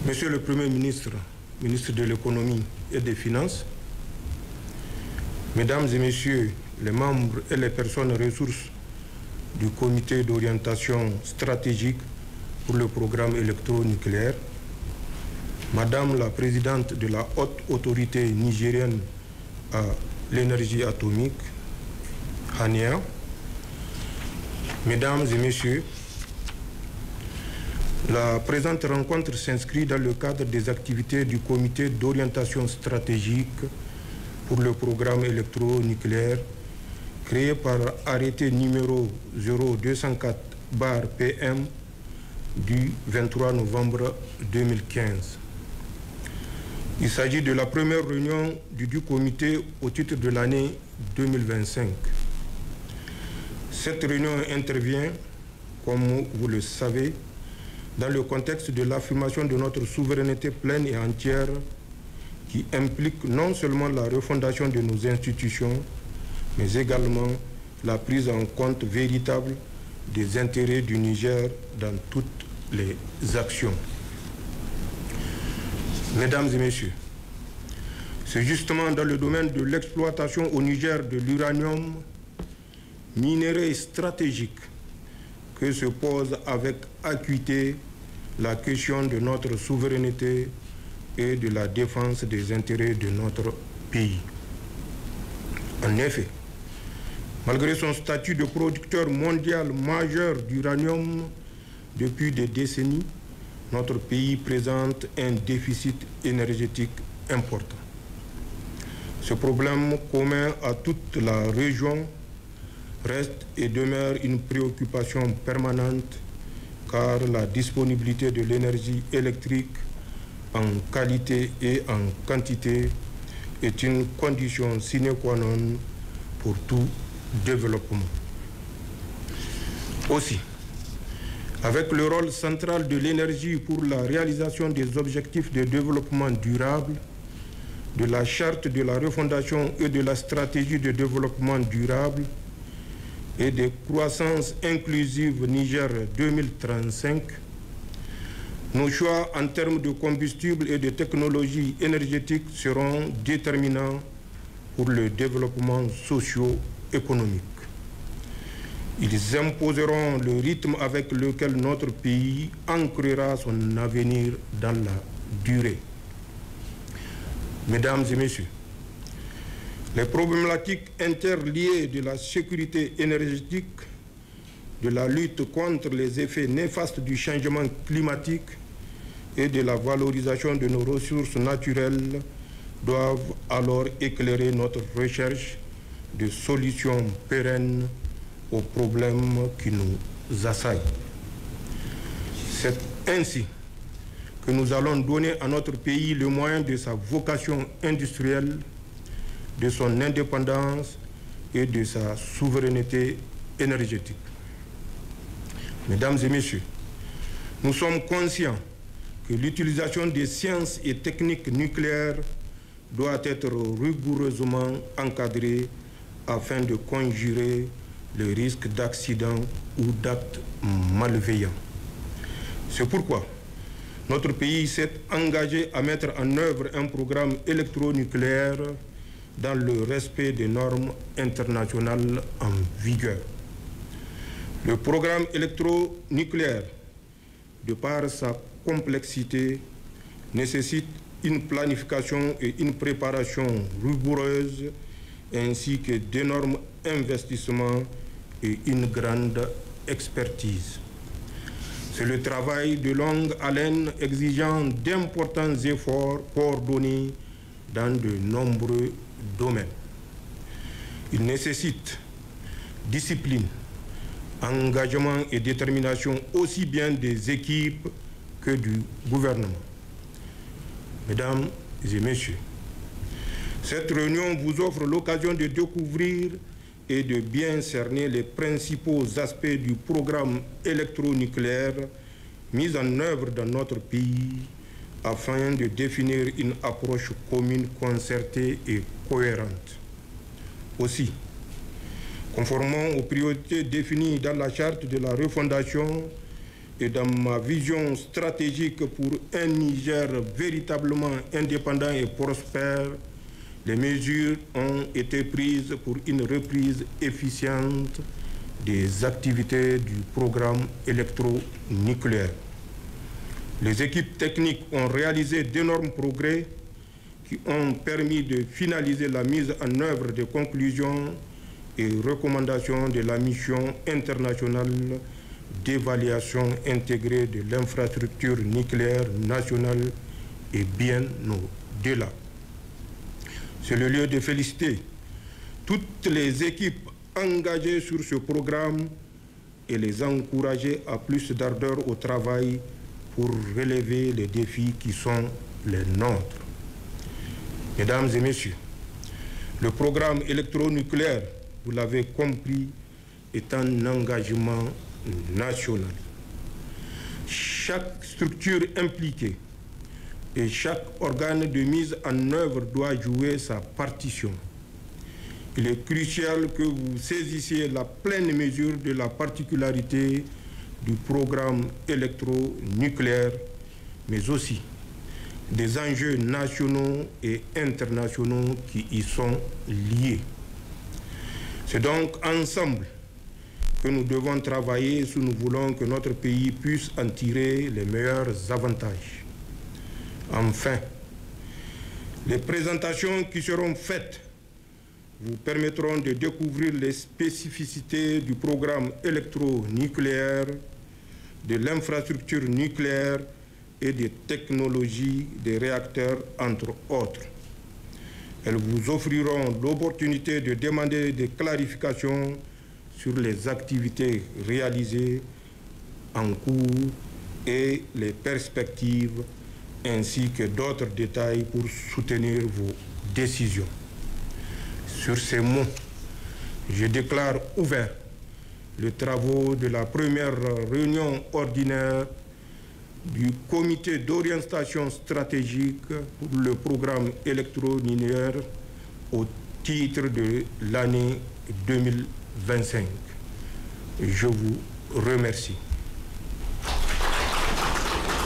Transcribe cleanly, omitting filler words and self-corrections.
Monsieur le Premier ministre, ministre de l'Économie et des Finances, Mesdames et Messieurs les membres et les personnes ressources du Comité d'orientation stratégique pour le programme électronucléaire, Madame la Présidente de la Haute Autorité nigérienne à l'énergie atomique, Hania, Mesdames et Messieurs, la présente rencontre s'inscrit dans le cadre des activités du Comité d'orientation stratégique pour le programme électronucléaire créé par arrêté numéro 0204/PM du 23 novembre 2015. Il s'agit de la première réunion du comité au titre de l'année 2025. Cette réunion intervient, comme vous le savez, dans le contexte de l'affirmation de notre souveraineté pleine et entière qui implique non seulement la refondation de nos institutions, mais également la prise en compte véritable des intérêts du Niger dans toutes les actions. Mesdames et Messieurs, c'est justement dans le domaine de l'exploitation au Niger de l'uranium, minerai stratégique, que se pose avec acuité la question de notre souveraineté et de la défense des intérêts de notre pays. En effet, malgré son statut de producteur mondial majeur d'uranium depuis des décennies, notre pays présente un déficit énergétique important. Ce problème commun à toute la région reste et demeure une préoccupation permanente car la disponibilité de l'énergie électrique en qualité et en quantité est une condition sine qua non pour tout développement. Aussi, avec le rôle central de l'énergie pour la réalisation des objectifs de développement durable, de la charte de la refondation et de la stratégie de développement durable et de croissance inclusive Niger 2035, nos choix en termes de combustible et de technologies énergétiques seront déterminants pour le développement socio-économique. Ils imposeront le rythme avec lequel notre pays ancrera son avenir dans la durée. Mesdames et Messieurs, les problématiques interliées de la sécurité énergétique, de la lutte contre les effets néfastes du changement climatique et de la valorisation de nos ressources naturelles doivent alors éclairer notre recherche de solutions pérennes aux problèmes qui nous assaillent. C'est ainsi que nous allons donner à notre pays le moyen de sa vocation industrielle, de son indépendance et de sa souveraineté énergétique. Mesdames et Messieurs, nous sommes conscients que l'utilisation des sciences et techniques nucléaires doit être rigoureusement encadrée afin de conjurer le risque d'accident ou d'actes malveillants. C'est pourquoi notre pays s'est engagé à mettre en œuvre un programme électronucléaire dans le respect des normes internationales en vigueur. Le programme électronucléaire, de par sa complexité, nécessite une planification et une préparation rigoureuses, ainsi que d'énormes investissements et une grande expertise. C'est le travail de longue haleine exigeant d'importants efforts coordonnés dans de nombreux domaines. Il nécessite discipline, engagement et détermination aussi bien des équipes que du gouvernement. Mesdames et Messieurs, cette réunion vous offre l'occasion de découvrir et de bien cerner les principaux aspects du programme électronucléaire mis en œuvre dans notre pays afin de définir une approche commune, concertée et cohérente. Aussi, conformément aux priorités définies dans la charte de la refondation et dans ma vision stratégique pour un Niger véritablement indépendant et prospère, les mesures ont été prises pour une reprise efficiente des activités du programme électronucléaire. Les équipes techniques ont réalisé d'énormes progrès qui ont permis de finaliser la mise en œuvre des conclusions et recommandations de la mission internationale d'évaluation intégrée de l'infrastructure nucléaire nationale et bien au-delà. C'est le lieu de féliciter toutes les équipes engagées sur ce programme et les encourager à plus d'ardeur au travail pour relever les défis qui sont les nôtres. Mesdames et messieurs, le programme électronucléaire, vous l'avez compris, est un engagement national. Chaque structure impliquée et chaque organe de mise en œuvre doit jouer sa partition. Il est crucial que vous saisissiez la pleine mesure de la particularité du programme électronucléaire, mais aussi des enjeux nationaux et internationaux qui y sont liés. C'est donc ensemble que nous devons travailler si nous voulons que notre pays puisse en tirer les meilleurs avantages. Enfin, les présentations qui seront faites vous permettront de découvrir les spécificités du programme électronucléaire, de l'infrastructure nucléaire et des technologies des réacteurs, entre autres. Elles vous offriront l'opportunité de demander des clarifications sur les activités réalisées en cours et les perspectives, ainsi que d'autres détails pour soutenir vos décisions. Sur ces mots, je déclare ouvert les travaux de la première réunion ordinaire du comité d'orientation stratégique pour le programme électronucléaire au titre de l'année 2025. Je vous remercie.